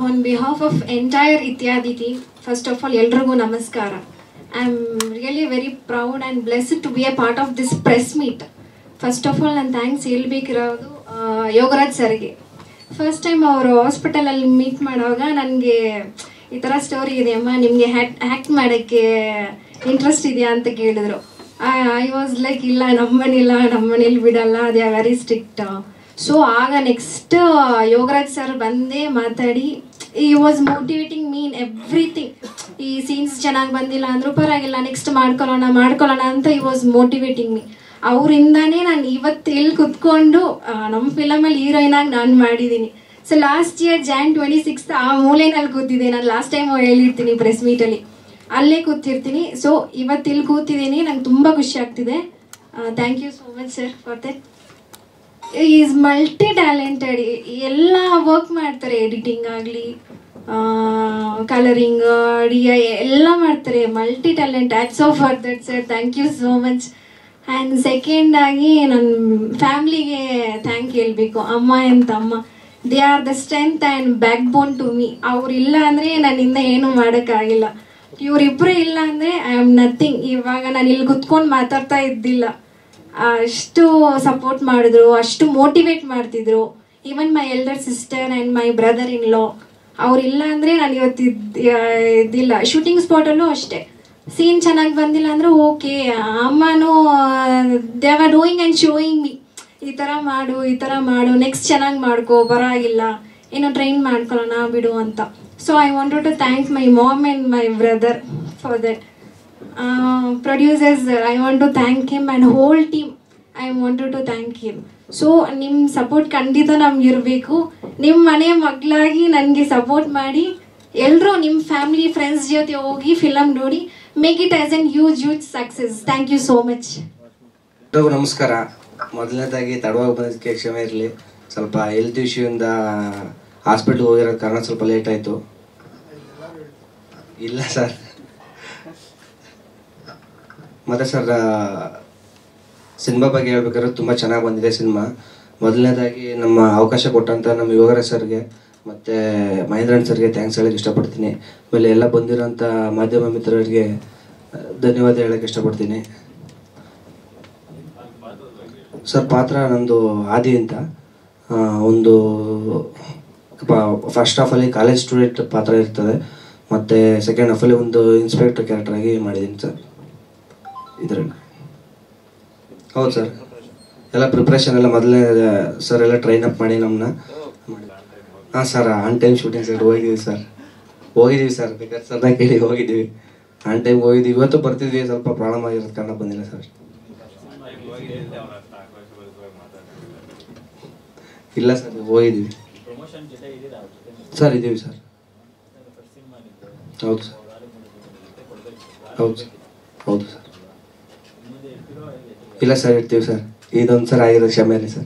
On behalf of entire Ityaditi, first of all, ಎಲ್ರಿಗೂ ನಮಸ್ಕಾರ. I am really very proud and blessed to be a part of this press meet. First of all, ನಾನು thanks ಹೇಳ್ಬೇಕಿರೋದು Yogaraj ಸರ್ಗೆ. First time ಅವರು ಹಾಸ್ಪಿಟಲಲ್ಲಿ meet ಮಾಡುವಾಗ ನನಗೆ ಈ ಥರ ಸ್ಟೋರಿ ಇದೆ ಅಮ್ಮ, ನಿಮಗೆ ಹ್ಯಾಕ್ಟ್ ಮಾಡೋಕ್ಕೆ ಇಂಟ್ರೆಸ್ಟ್ ಇದೆಯಾ ಅಂತ ಕೇಳಿದ್ರು. ಐ ವಾಸ್ ಲೈಕ್ ಇಲ್ಲ, ನಮ್ಮನೇಲಿ ಬಿಡಲ್ಲ, they are very strict. So ಆಗ ನೆಕ್ಸ್ಟ್ ಯೋಗರಾಜ್ ಸರ್ ಬಂದೇ ಮಾತಾಡಿ ಈ was motivating me in everything. ಈ ಸೀನ್ಸ್ ಚೆನ್ನಾಗಿ ಬಂದಿಲ್ಲ ಅಂದರೂ ಪರವಾಗಿಲ್ಲ, ನೆಕ್ಸ್ಟ್ ಮಾಡ್ಕೊಳ್ಳೋಣ ಅಂತ ಈ ವಾಸ್ ಮೋಟಿವೇಟಿಂಗ್ ಮೀ. ಅವರಿಂದಾನೇ ನಾನು ಇವತ್ತು ಎಲ್ಲಿ ಕುತ್ಕೊಂಡು ನಮ್ಮ ಫಿಲಮಲ್ಲಿ ಹೀರೋಯಿನ್ ಆಗಿ ನಾನು ಮಾಡಿದ್ದೀನಿ. ಸೊ ಲಾಸ್ಟ್ ಇಯರ್ Jan 26 ಆ ಮೂಲೆಯಲ್ಲಿ ಕೂತಿದ್ದೆ. ನಾನು ಲಾಸ್ಟ್ ಟೈಮ್ ಹೇಳಿರ್ತೀನಿ ಪ್ರೆಸ್ ಮೀಟಲ್ಲಿ, ಅಲ್ಲೇ ಕೂತಿರ್ತೀನಿ. ಸೊ ಇವತ್ತು ಇಲ್ಲಿ ಕೂತಿದ್ದೀನಿ, ನಂಗೆ ತುಂಬ ಖುಷಿ ಆಗ್ತಿದೆ. Thank you so much sir for that. Is multi talented, ಎಲ್ಲ ವರ್ಕ್ ಮಾಡ್ತಾರೆ, ಎಡಿಟಿಂಗ್ ಆಗಲಿ, ಕಲರಿಂಗ್, DI ಎಲ್ಲ ಮಾಡ್ತಾರೆ. Multi talent. Hats off for that sir, thank you so much. And second ಆಗಿ ನನ್ನ ಫ್ಯಾಮ್ಲಿಗೆ ಥ್ಯಾಂಕ್ ಹೇಳ್ಬೇಕು. ಅಮ್ಮ ಆ್ಯಂಡ್ ತಮ್ಮ, they are the strength and backbone to me. ಅವರಿಲ್ಲ ಅಂದರೆ ನನ್ನಿಂದ ಏನೂ ಮಾಡೋಕ್ಕಾಗಿಲ್ಲ. ಇವರಿಬ್ಬರು ಇಲ್ಲ ಅಂದರೆ ಐ ಆಮ್ ನಥಿಂಗ್. ಇವಾಗ ನಾನು ಇಲ್ಲಿ ಕುತ್ಕೊಂಡು ಮಾತಾಡ್ತಾ ಇದ್ದಿಲ್ಲ. ಅಷ್ಟು ಸಪೋರ್ಟ್ ಮಾಡಿದ್ರು, ಅಷ್ಟು ಮೋಟಿವೇಟ್ ಮಾಡ್ತಿದ್ರು. Even my elder sister and my brother in law, ಅವರಿಲ್ಲ ಅಂದರೆ ನಾನು ಇವತ್ತು ಇದ್ದಿಲ್ಲ. ಶೂಟಿಂಗ್ ಸ್ಪಾಟಲ್ಲೂ ಅಷ್ಟೇ, ಸೀನ್ ಚೆನ್ನಾಗಿ ಬಂದಿಲ್ಲ ಅಂದರೆ ಓಕೆ, ಅಮ್ಮನೂ they are doing and showing me, ಈ ಥರ ಮಾಡು, ನೆಕ್ಸ್ಟ್ ಚೆನ್ನಾಗಿ ಮಾಡ್ಕೋ, ಪರವಾಗಿಲ್ಲ, ಏನೋ ಟ್ರೈನ್ ಮಾಡ್ಕೊಳ್ಳೋಣ ಬಿಡು ಅಂತ. So I wanted to thank my mom and my brother for that. Producers, I want to thank him and whole team. I wanted to thank him. So ನಿಮ್ಮ ಸಪೋರ್ಟ್ ಖಂಡಿತ ನಮ್ಗೆ ಇರಬೇಕು. ನಿಮ್ಮ ಮನೆ ಮಕ್ಕಳಾಗಿ ನನಗೆ ಸಪೋರ್ಟ್ ಮಾಡಿ, ಎಲ್ಲರೂ ನಿಮ್ಮ ಫ್ಯಾಮಿಲಿ ಫ್ರೆಂಡ್ಸ್ ಜೊತೆ ಹೋಗಿ ಫಿಲಮ್ ನೋಡಿ, make it as an huge success. Thank you so much. ನಮಸ್ಕಾರ. ಮೊದಲನೇದಾಗಿ ತಡವಾಗಿ ಬಂದದಕ್ಕೆ ಕ್ಷಮೆ ಇರಲಿ. ಸ್ವಲ್ಪ ಹೆಲ್ತ್ ಇಶ್ಯೂಯಿಂದ ಹಾಸ್ಪಿಟ್ಲ್ಗೆ ಹೋಗಿರೋ ಕಾರಣ ಸ್ವಲ್ಪ ಲೇಟ್ ಆಯಿತು. ಇಲ್ಲ ಸರ್. ಮತ್ತು ಸರ್, ಸಿನಿಮಾ ಬಗ್ಗೆ ಹೇಳ್ಬೇಕಾದ್ರೆ ತುಂಬ ಚೆನ್ನಾಗಿ ಬಂದಿದೆ ಸಿನಿಮಾ. ಮೊದಲನೇದಾಗಿ ನಮ್ಮ ಅವಕಾಶ ಕೊಟ್ಟಂಥ ನಮ್ಮ ಯೋಗರಾಜ್ ಸರ್ಗೆ ಮತ್ತು ಮಹೇಂದ್ರನ್ ಸರ್ಗೆ ಥ್ಯಾಂಕ್ಸ್ ಹೇಳೋಕ್ಕೆ ಇಷ್ಟಪಡ್ತೀನಿ. ಆಮೇಲೆ ಎಲ್ಲ ಬಂದಿರೋಂಥ ಮಾಧ್ಯಮ ಮಿತ್ರರಿಗೆ ಧನ್ಯವಾದ ಹೇಳೋಕ್ಕೆ ಇಷ್ಟಪಡ್ತೀನಿ. ಸರ್, ಪಾತ್ರ ನಂದು ಆದಿ ಅಂತ. ಒಂದು ಫಸ್ಟ್ ಹಾಫಲ್ಲಿ ಕಾಲೇಜ್ ಸ್ಟೂಡೆಂಟ್ ಪಾತ್ರ ಇರ್ತದೆ, ಮತ್ತು ಸೆಕೆಂಡ್ ಹಾಫಲ್ಲಿ ಒಂದು ಇನ್ಸ್ಪೆಕ್ಟರ್ ಕ್ಯಾರೆಕ್ಟರಾಗಿ ಮಾಡಿದ್ದೀನಿ ಸರ್ ಇದರಲ್ಲಿ. ಹೌದು ಸರ್, ಎಲ್ಲ ಪ್ರಿಪ್ರೇಷನ್ ಎಲ್ಲ ಮೊದಲನೇ ಸರ್ ಎಲ್ಲ ಟ್ರೈನ್ ಅಪ್ ಮಾಡಿ ನಮ್ಮನ್ನ. ಹಾಂ sir, on time shooting sir ಹೋಗಿದ್ದೀವಿ ಸರ್, ಬೇಕಾದ್ರೆ ಸರ್ನ ಕೇಳಿ ಹೋಗಿದ್ದೀವಿ. ಆನ್ ಟೈಮ್ ಹೋಗಿದ್ದೀವಿ. ಇವತ್ತು ಬರ್ತಿದ್ವಿ, ಸ್ವಲ್ಪ ಪ್ರಾಬ್ಲಮ್ ಆಗಿರೋದು ಕಾರಣ ಬಂದಿಲ್ಲ ಸರ್. ಇಲ್ಲ ಸರ್, ಹೋಗಿದ್ದೀವಿ ಸರ್, ಇದ್ದೀವಿ ಸರ್. ಹೌದು ಸರ್, ಹೌದು ಸರ್. ಇಲ್ಲ ಸರ್, ಇರ್ತೀವಿ ಸರ್. ಇದೊಂದು ಸರ್ ಆಗಿರೋದು ಕ್ಷಮೆ ಇರಲಿ ಸರ್.